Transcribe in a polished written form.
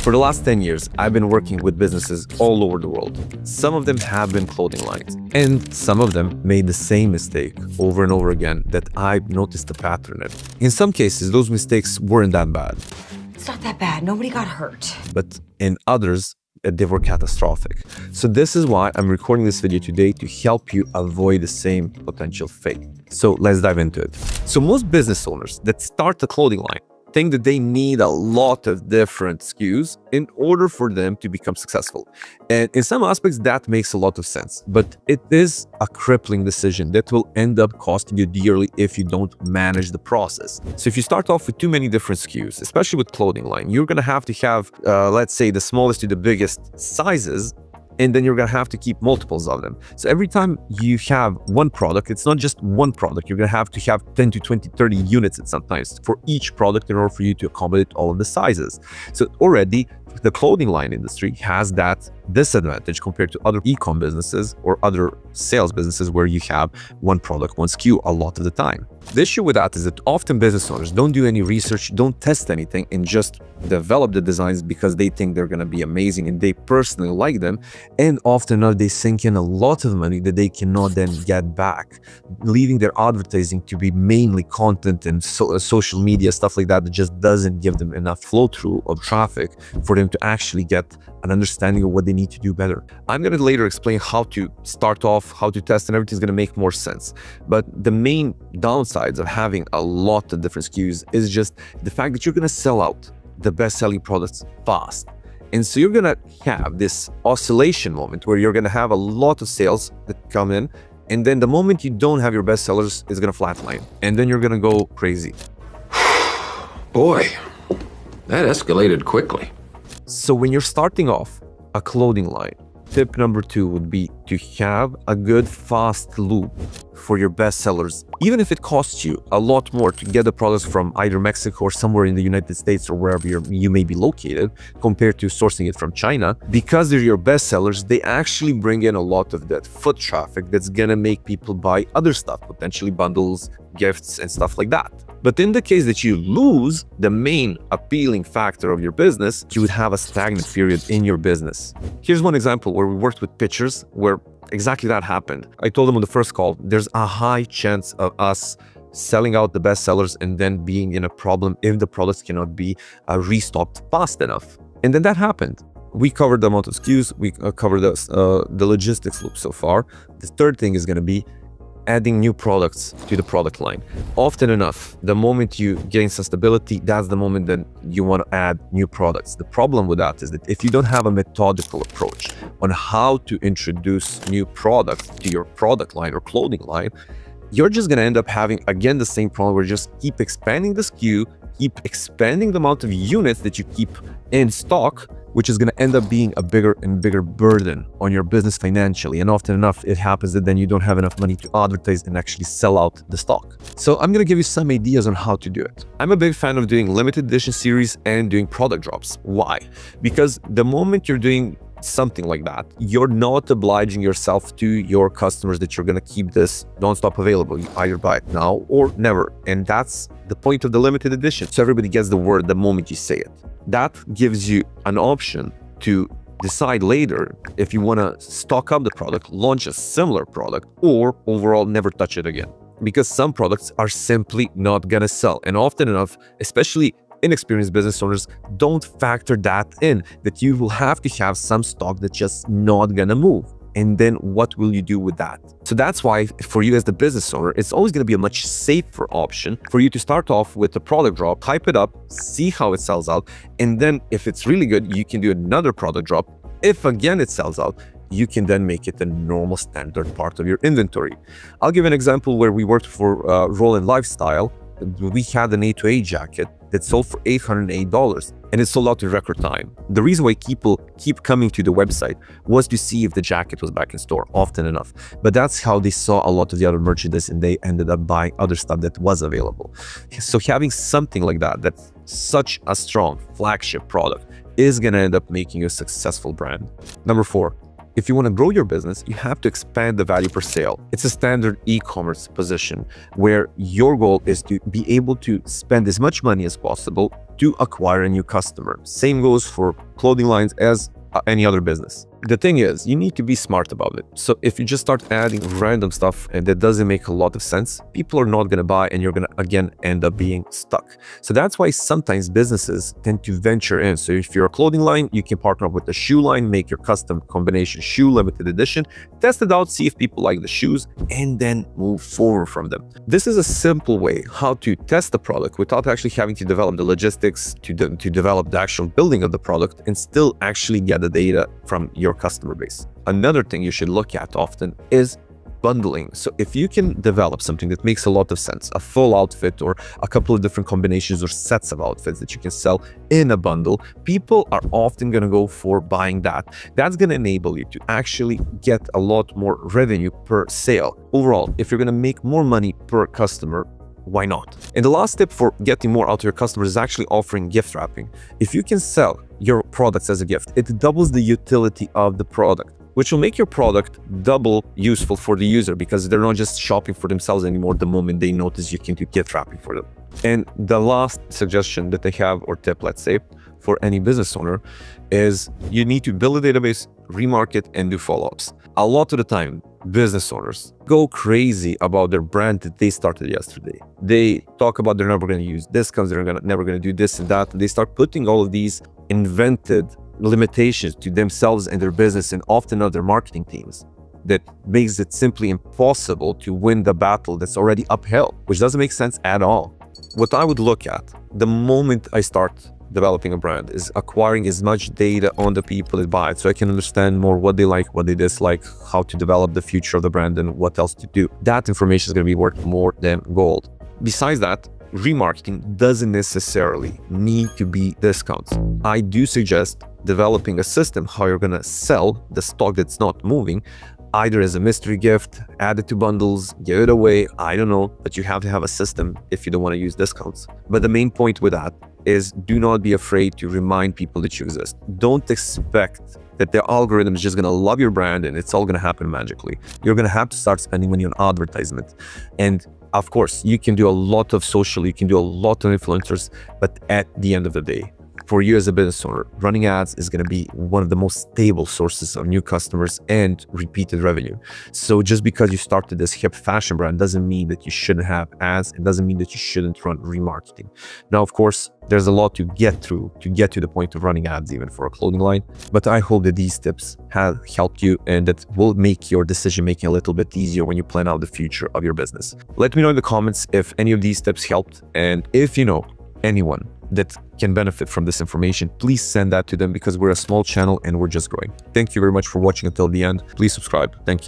For the last 10 years, I've been working with businesses all over the world. Some of them have been clothing lines, and some of them made the same mistake over and over again that I've noticed a pattern in. In some cases, those mistakes weren't that bad. It's not that bad. Nobody got hurt. But in others, they were catastrophic. So this is why I'm recording this video today, to help you avoid the same potential fate. So let's dive into it. So most business owners that start a clothing line think that they need a lot of different SKUs in order for them to become successful. And in some aspects, that makes a lot of sense, but it is a crippling decision that will end up costing you dearly if you don't manage the process. So if you start off with too many different SKUs, especially with clothing line, you're gonna have to have, let's say, the smallest to the biggest sizes, and then you're gonna have to keep multiples of them. So every time you have one product, it's not just one product, you're gonna have to have 10 to 20, 30 units at sometimes for each product in order for you to accommodate all of the sizes. So already the clothing line industry has that disadvantage compared to other e-com businesses or other sales businesses where you have one product, one SKU a lot of the time. The issue with that is that often business owners don't do any research, don't test anything, and just develop the designs because they think they're going to be amazing and they personally like them. And often enough, they sink in a lot of money that they cannot then get back, leaving their advertising to be mainly content and social media, stuff like that just doesn't give them enough flow through of traffic for them to actually get an understanding of what they need to do better. I'm going to later explain how to start off, how to test, and everything's going to make more sense. But the main downsides of having a lot of different SKUs is just the fact that you're going to sell out the best-selling products fast. And so you're going to have this oscillation moment where you're going to have a lot of sales that come in, and then the moment you don't have your best sellers, it's going to flatline, and then you're going to go crazy. Boy, that escalated quickly. So when you're starting off a clothing line, tip number 2 would be to have a good fast loop for your best sellers. Even if it costs you a lot more to get the products from either Mexico or somewhere in the United States or wherever you may be located compared to sourcing it from China, because they're your best sellers, they actually bring in a lot of that foot traffic that's gonna make people buy other stuff, potentially bundles, gifts, and stuff like that. But in the case that you lose the main appealing factor of your business, you would have a stagnant period in your business. Here's one example where we worked with pictures where exactly that happened. I told them on the first call, there's a high chance of us selling out the best sellers and then being in a problem if the products cannot be restocked fast enough. And then that happened. We covered the amount of SKUs, we covered the logistics loop so far. The third thing is going to be adding new products to the product line. Often enough, the moment you gain some stability, that's the moment that you want to add new products. The problem with that is that if you don't have a methodical approach on how to introduce new products to your product line or clothing line, you're just going to end up having, again, the same problem where you just keep expanding the SKU, keep expanding the amount of units that you keep in stock, which is going to end up being a bigger and bigger burden on your business financially. And often enough, it happens that then you don't have enough money to advertise and actually sell out the stock. So I'm going to give you some ideas on how to do it. I'm a big fan of doing limited edition series and doing product drops. Why? Because the moment you're doing something like that, you're not obliging yourself to your customers that you're going to keep this non-stop available. You either buy it now or never. And that's the point of the limited edition. So everybody gets the word the moment you say it. That gives you an option to decide later if you want to stock up the product, launch a similar product, or overall never touch it again. Because some products are simply not going to sell. And often enough, especially inexperienced business owners, don't factor that in, that you will have to have some stock that's just not going to move. And then what will you do with that? So that's why for you as the business owner, it's always going to be a much safer option for you to start off with a product drop, hype it up, see how it sells out. And then if it's really good, you can do another product drop. If again it sells out, you can then make it a normal standard part of your inventory. I'll give an example where we worked for Roll and Lifestyle. We had an A2A jacket that sold for $808 and it sold out in record time. The reason why people keep coming to the website was to see if the jacket was back in store often enough. But that's how they saw a lot of the other merchandise and they ended up buying other stuff that was available. So having something like that, that's such a strong flagship product, is going to end up making you a successful brand. Number 4, If you want to grow your business, you have to expand the value per sale. It's a standard e-commerce position where your goal is to be able to spend as much money as possible to acquire a new customer. Same goes for clothing lines as any other business. The thing is, you need to be smart about it. So if you just start adding random stuff and that doesn't make a lot of sense, people are not going to buy and you're going to again end up being stuck. So that's why sometimes businesses tend to venture in. So if you're a clothing line, you can partner up with a shoe line, make your custom combination shoe limited edition, test it out, see if people like the shoes, and then move forward from them. This is a simple way how to test the product without actually having to develop the logistics to develop the actual building of the product and still actually get the data from your customer base. Another thing you should look at often is bundling. So if you can develop something that makes a lot of sense, a full outfit or a couple of different combinations or sets of outfits that you can sell in a bundle, people are often going to go for buying that. That's going to enable you to actually get a lot more revenue per sale. Overall, if you're going to make more money per customer, why not? And the last tip for getting more out of your customers is actually offering gift wrapping. If you can sell your products as a gift, it doubles the utility of the product, which will make your product double useful for the user because they're not just shopping for themselves anymore the moment they notice you can do gift wrapping for them. And the last suggestion that I have, or tip, let's say, for any business owner is you need to build a database, remarket, and do follow-ups. A lot of the time, business owners go crazy about their brand that they started yesterday. They talk about they're never going to use discounts, they're never going to do this and that, and they start putting all of these invented limitations to themselves and their business and often other marketing teams that makes it simply impossible to win the battle that's already uphill, which doesn't make sense at all. What I would look at the moment I start developing a brand is acquiring as much data on the people that buy it so I can understand more what they like, what they dislike, how to develop the future of the brand, and what else to do. That information is going to be worth more than gold. Besides that, remarketing doesn't necessarily need to be discounts. I do suggest developing a system how you're going to sell the stock that's not moving, either as a mystery gift, add it to bundles, give it away, I don't know, but you have to have a system if you don't want to use discounts. But the main point with that is do not be afraid to remind people that you exist. Don't expect that the algorithm is just going to love your brand and it's all going to happen magically. You're going to have to start spending money on advertisement. And of course, you can do a lot of social, you can do a lot of influencers, but at the end of the day, for you as a business owner, running ads is going to be one of the most stable sources of new customers and repeated revenue. So just because you started this hip fashion brand doesn't mean that you shouldn't have ads. It doesn't mean that you shouldn't run remarketing. Now, of course, there's a lot to get through to get to the point of running ads even for a clothing line. But I hope that these tips have helped you and that will make your decision making a little bit easier when you plan out the future of your business. Let me know in the comments if any of these tips helped, and if you know anyone that can benefit from this information, please send that to them because we're a small channel and we're just growing. Thank you very much for watching until the end. Please subscribe. Thank you.